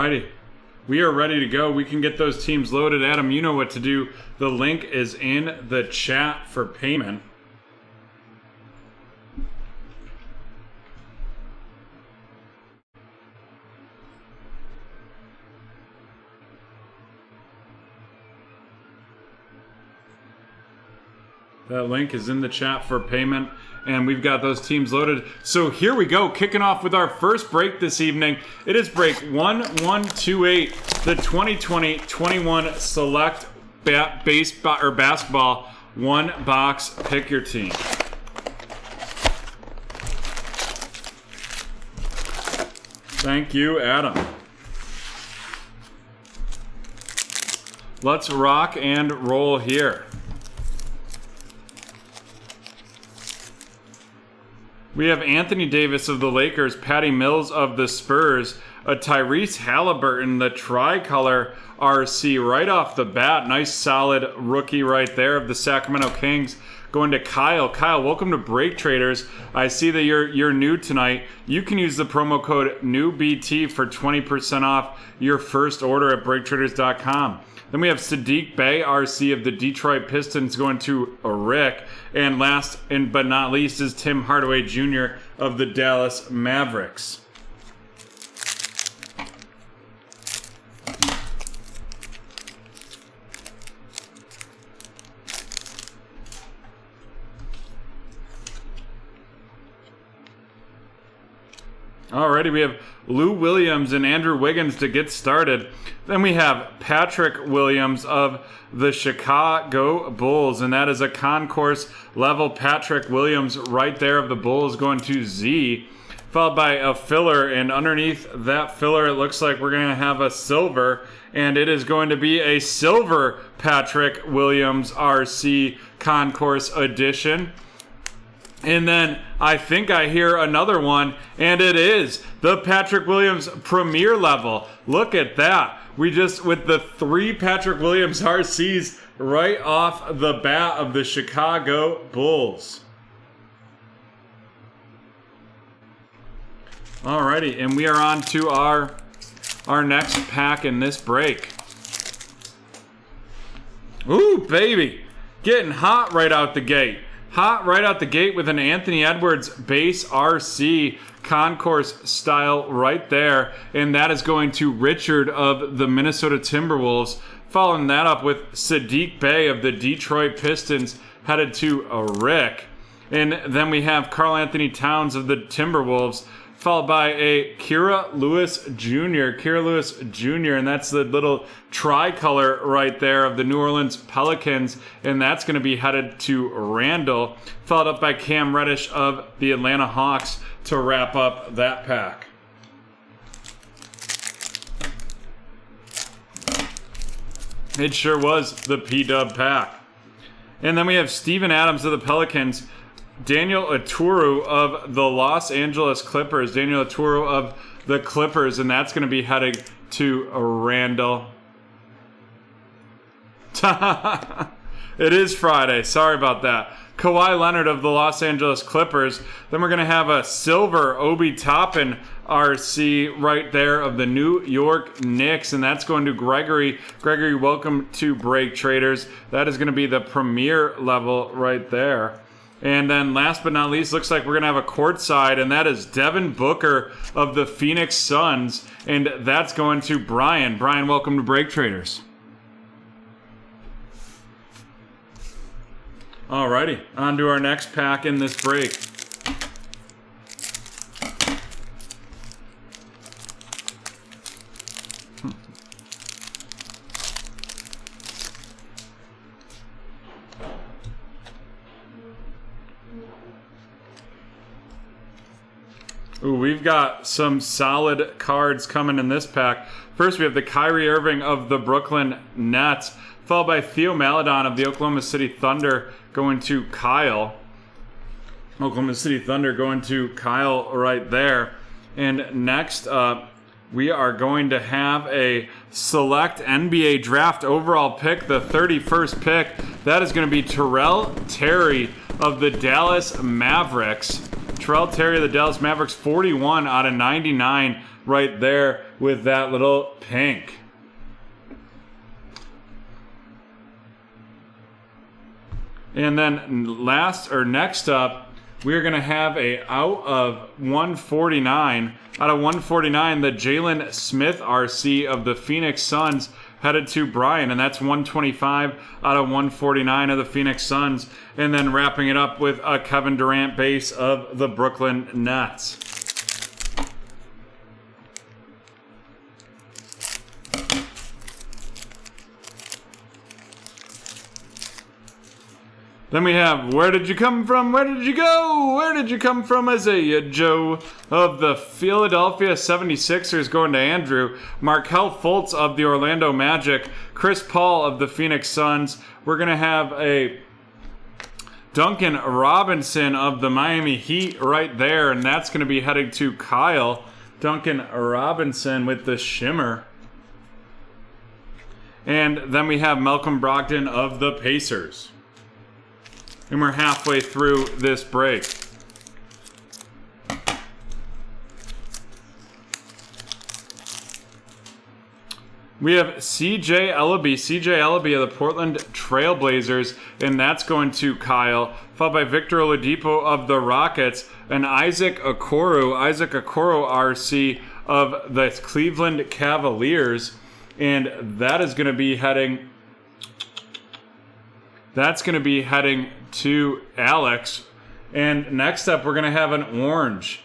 righty. We are ready to go. We can get those teams loaded. Adam, you know what to do. The link is in the chat for payment. That link is in the chat for payment, and we've got those teams loaded. So here we go, kicking off with our first break this evening. It is break 1128, the 2020-21 Select Basketball one box. Pick your team. Thank you, Adam. Let's rock and roll here. We have Anthony Davis of the Lakers, Patty Mills of the Spurs, a Tyrese Halliburton, the tricolor RC right off the bat. Nice solid rookie right there of the Sacramento Kings. Going to Kyle. Kyle, welcome to BreakTraders. I see that you're new tonight. You can use the promo code NEWBT for 20% off your first order at BreakTraders.com. Then we have Sadiq Bey, RC of the Detroit Pistons, going to Rick. And last but not least is Tim Hardaway Jr. of the Dallas Mavericks. Alrighty, we have Lou Williams and Andrew Wiggins to get started. Then we have Patrick Williams of the Chicago Bulls, and that is a concourse level Patrick Williams right there of the Bulls going to Z, followed by a filler, and underneath that filler it looks like we're going to have a silver, and it is going to be a silver Patrick Williams RC concourse edition. And then I think I hear another one, and it is the Patrick Williams Premier level. Look at that. We just, with the 3 Patrick Williams RCs right off the bat of the Chicago Bulls. Alrighty, and we are on to our next pack in this break. Ooh, baby. Getting hot right out the gate. Hot right out the gate with an Anthony Edwards base RC concourse style right there. And that is going to Richard of the Minnesota Timberwolves. Following that up with Sadiq Bey of the Detroit Pistons headed to Rick. And then we have Karl Anthony Towns of the Timberwolves, followed by a Kira Lewis Jr., and that's the little tricolor right there of the New Orleans Pelicans, and that's going to be headed to Randall, followed up by Cam Reddish of the Atlanta Hawks to wrap up that pack. It sure was the P-Dub pack. And then we have Steven Adams of the Pelicans, Daniel Aturu of the Los Angeles Clippers. Daniel Aturu of the Clippers, and that's going to be heading to Randall. It is Friday. Sorry about that. Kawhi Leonard of the Los Angeles Clippers. Then we're going to have a silver Obi Toppin RC right there of the New York Knicks, and that's going to Gregory. Gregory, welcome to BreakTraders. That is going to be the premier level right there. And then last but not least, looks like we're going to have a courtside, and that is Devin Booker of the Phoenix Suns, and that's going to Brian. Brian, welcome to BreakTraders. Alrighty, on to our next pack in this break. Ooh, we've got some solid cards coming in this pack. First, we have the Kyrie Irving of the Brooklyn Nets, followed by Theo Maledon of the Oklahoma City Thunder going to Kyle. Oklahoma City Thunder going to Kyle right there. And next up, we are going to have a select NBA draft overall pick, the 31st pick. That is going to be Terrell Terry of the Dallas Mavericks. Terrell Terry of the Dallas Mavericks, 41 out of 99 right there with that little pink. And then next up, we're going to have a out of 149. Out of 149, the Jalen Smith RC of the Phoenix Suns headed to Brian, and that's 125 out of 149 of the Phoenix Suns. And then wrapping it up with a Kevin Durant base of the Brooklyn Nets. Then we have Where Did You Come From? Where Did You Go? Where Did You Come From? Isaiah Joe of the Philadelphia 76ers going to Andrew. Markelle Fultz of the Orlando Magic. Chris Paul of the Phoenix Suns. We're going to have a Duncan Robinson of the Miami Heat right there, and that's going to be heading to Kyle. Duncan Robinson with the shimmer. And then we have Malcolm Brogdon of the Pacers. And we're halfway through this break. We have CJ Ellaby of the Portland Trailblazers, and that's going to Kyle, followed by Victor Oladipo of the Rockets, and Isaac Okoro RC of the Cleveland Cavaliers, and that is going to be heading... That's going to be heading to Alex. And next up, we're going to have an orange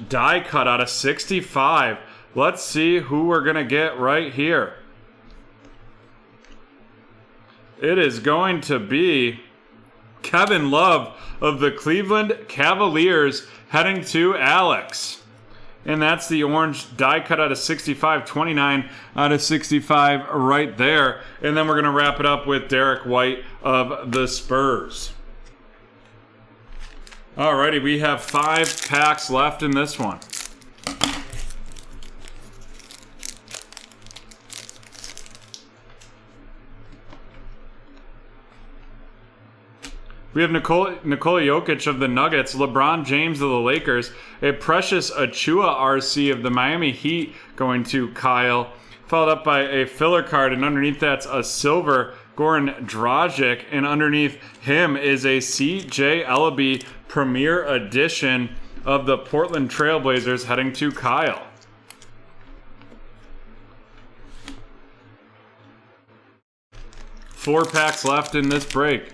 die cut out of 65. Let's see who we're going to get right here. It is going to be Kevin Love of the Cleveland Cavaliers heading to Alex. And that's the orange die cut out of 65, 29 out of 65 right there. And then we're going to wrap it up with Derek White of the Spurs. Alrighty, we have 5 packs left in this one. We have Nikola Jokic of the Nuggets, LeBron James of the Lakers, a Precious Achiuwa RC of the Miami Heat going to Kyle, followed up by a filler card, and underneath that's a silver Goran Dragic, and underneath him is a CJ Ellaby Premier Edition of the Portland Trailblazers heading to Kyle. Four packs left in this break.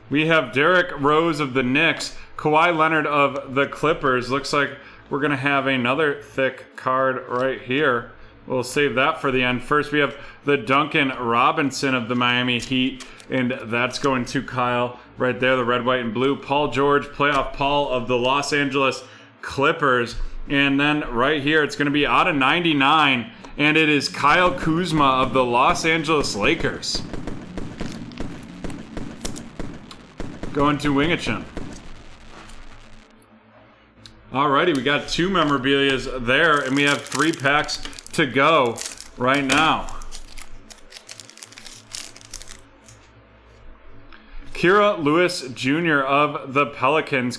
We have Derrick Rose of the Knicks, Kawhi Leonard of the Clippers. Looks like we're going to have another thick card right here. We'll save that for the end. First, we have the Duncan Robinson of the Miami Heat, and that's going to Kyle right there, the red, white, and blue. Paul George, Playoff Paul of the Los Angeles Clippers. And then right here, it's going to be out of 99, and it is Kyle Kuzma of the Los Angeles Lakers. Going to Wingachin. Alrighty, we got 2 memorabilias there, and we have 3 packs to go right now. Kira Lewis Jr. of the Pelicans.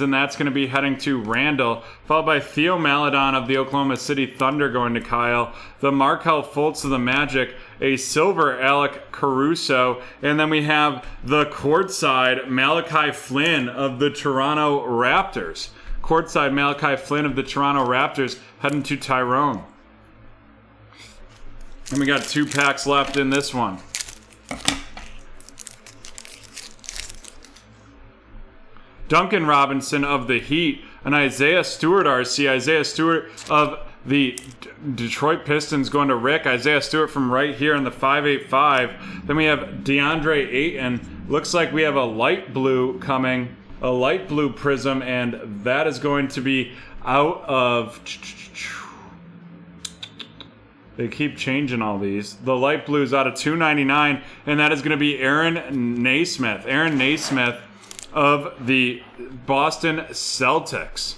And that's going to be heading to Randall, followed by Theo Maledon of the Oklahoma City Thunder going to Kyle. The Markelle Fultz of the Magic, a silver Alec Caruso, and then we have the courtside Malachi Flynn of the Toronto Raptors. Courtside Malachi Flynn of the Toronto Raptors heading to Tyrone. And we got 2 packs left in this one. Duncan Robinson of the Heat, an Isaiah Stewart RC. Isaiah Stewart of the Detroit Pistons going to Rick. Isaiah Stewart from right here in the 585. Then we have DeAndre Ayton. Looks like we have a light blue coming, a light blue prism, and that is going to be out of... They keep changing all these. The light blue is out of 299, and that is going to be Aaron Naismith. Aaron Naismith of the Boston Celtics.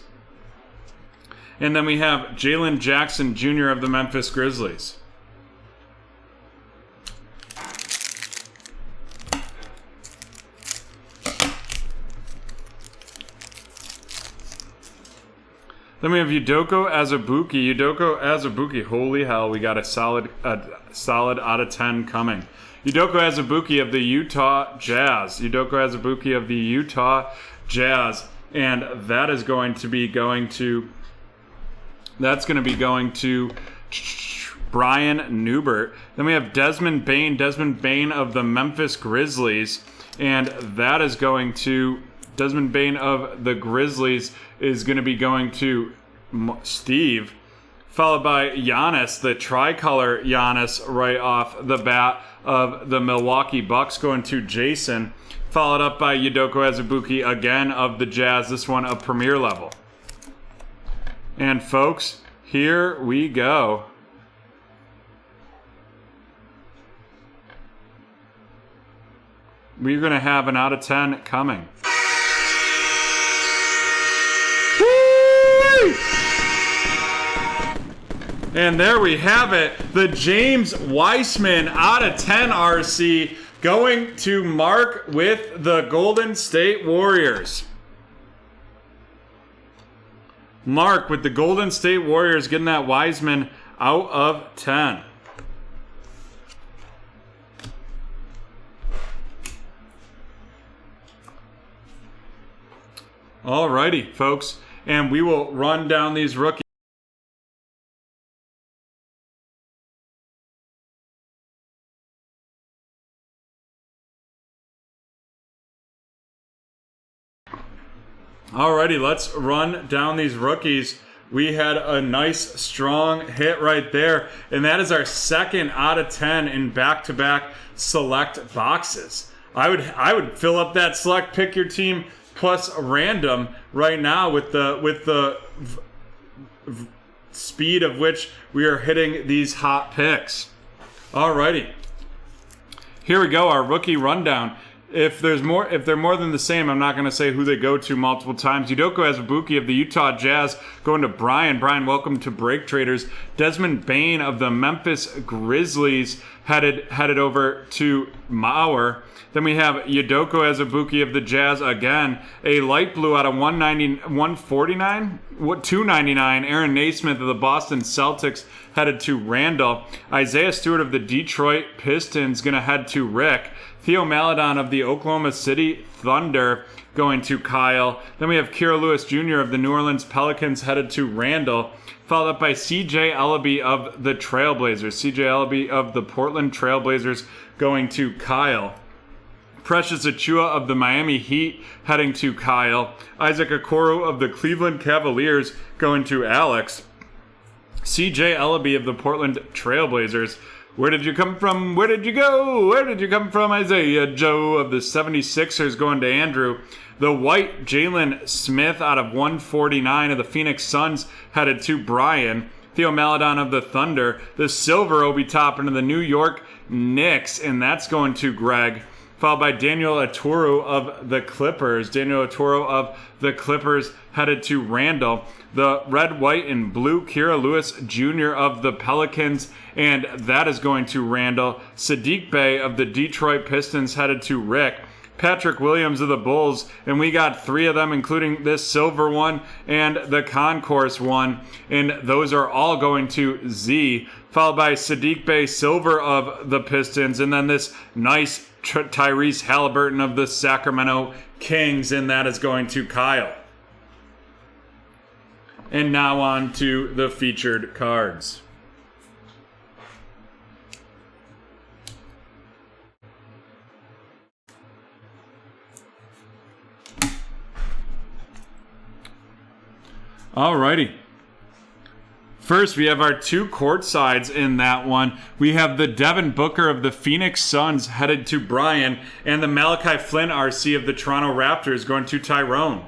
And then we have Jalen Jackson Jr. of the Memphis Grizzlies. Then we have Yudoko Hasabuki. Yudoko Hasabuki. Holy hell, we got a solid out of 10 coming. Yudoko Hasabuki of the Utah Jazz. Yudoko Hasabuki of the Utah Jazz. And that is going to be going to... That's going to be going to Brian Newbert. Then we have Desmond Bain. Desmond Bain of the Memphis Grizzlies. And that is going to... Desmond Bain of the Grizzlies is going to be going to Steve, followed by Giannis, the tricolor Giannis right off the bat of the Milwaukee Bucks, going to Jason, followed up by Yudoko Hasabuki again of the Jazz, this one a premier level. And folks, here we go. We're going to have an out of 10 coming. And there we have it. The James Weissman out of 10 RC going to Mark with the Golden State Warriors. Mark with the Golden State Warriors getting that Weissman out of 10. Alrighty, folks. And we will run down these rookies. Alrighty, let's run down these rookies. We had a nice, strong hit right there. And that is our second out of 10 in back-to-back select boxes. I would fill up that select, pick your team plus random right now with the speed of which we are hitting these hot picks. Alrighty. Here we go, our rookie rundown. If they're more than the same, I'm not going to say who they go to multiple times. Yudoko Hasabuki of the Utah Jazz going to Brian. Brian, welcome to BreakTraders. Desmond Bain of the Memphis Grizzlies headed over to Mauer. Then we have Yudoko Hasabuki of the Jazz again. A light blue out of 149? 299. Aaron Naismith of the Boston Celtics headed to Randall. Isaiah Stewart of the Detroit Pistons going to head to Rick. Theo Maledon of the Oklahoma City Thunder going to Kyle. Then we have Kira Lewis Jr. of the New Orleans Pelicans headed to Randall, followed up by CJ Ellaby of the Trailblazers. CJ Ellaby of the Portland Trailblazers going to Kyle. Precious Achiuwa of the Miami Heat heading to Kyle. Isaac Okoro of the Cleveland Cavaliers going to Alex. CJ Ellaby of the Portland Trailblazers. Where did you come from? Where did you go? Where did you come from? Isaiah Joe of the 76ers going to Andrew. The white Jalen Smith out of 149 of the Phoenix Suns headed to Brian. Theo Maledon of the Thunder. The silver Obi Toppin of the New York Knicks, and that's going to Greg. Followed by Daniel Aturu of the Clippers. Daniel Aturu of the Clippers headed to Randall. The red, white, and blue Kira Lewis Jr. of the Pelicans, and that is going to Randall. Sadiq Bey of the Detroit Pistons headed to Rick. Patrick Williams of the Bulls, and we got 3 of them, including this silver one and the concourse one, and those are all going to Z, followed by Sadiq Bey silver of the Pistons, and then this nice Tyrese Halliburton of the Sacramento Kings, and that is going to Kyle. And now on to the featured cards. Alrighty. First, we have our 2 court sides in that one. We have the Devin Booker of the Phoenix Suns headed to Brian, and the Malachi Flynn RC of the Toronto Raptors going to Tyrone.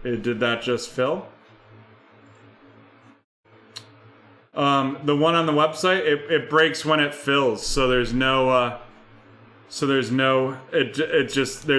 Did that just fill? The one on the website, it breaks when it fills, so there's no there's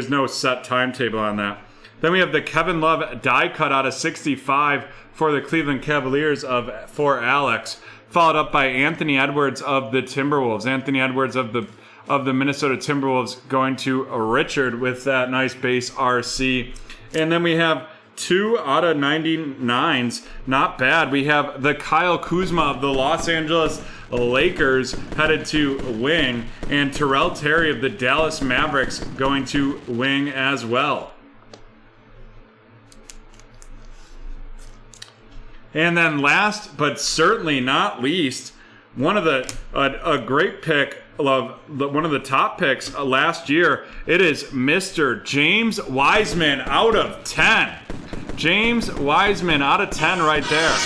no set timetable on that. Then we have the Kevin Love die cut out of 65 for the Cleveland Cavaliers for Alex, followed up by Anthony Edwards of the Timberwolves. Anthony Edwards of the of the Minnesota Timberwolves going to Richard with that nice base RC. And then we have 2 out of 99s. Not bad. We have the Kyle Kuzma of the Los Angeles Lakers headed to wing, and Terrell Terry of the Dallas Mavericks going to wing as well. And then last but certainly not least, one of the a great pick of one of the top picks last year. It is Mr. James Wiseman out of 10. James Wiseman out of 10 right there.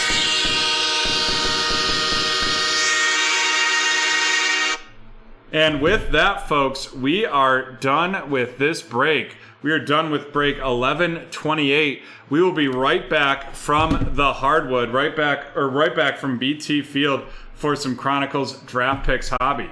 And with that, folks, we are done with this break. We are done with break 1128. We will be right back from the hardwood, right back from BT Field for some Chronicles Draft Picks Hobby.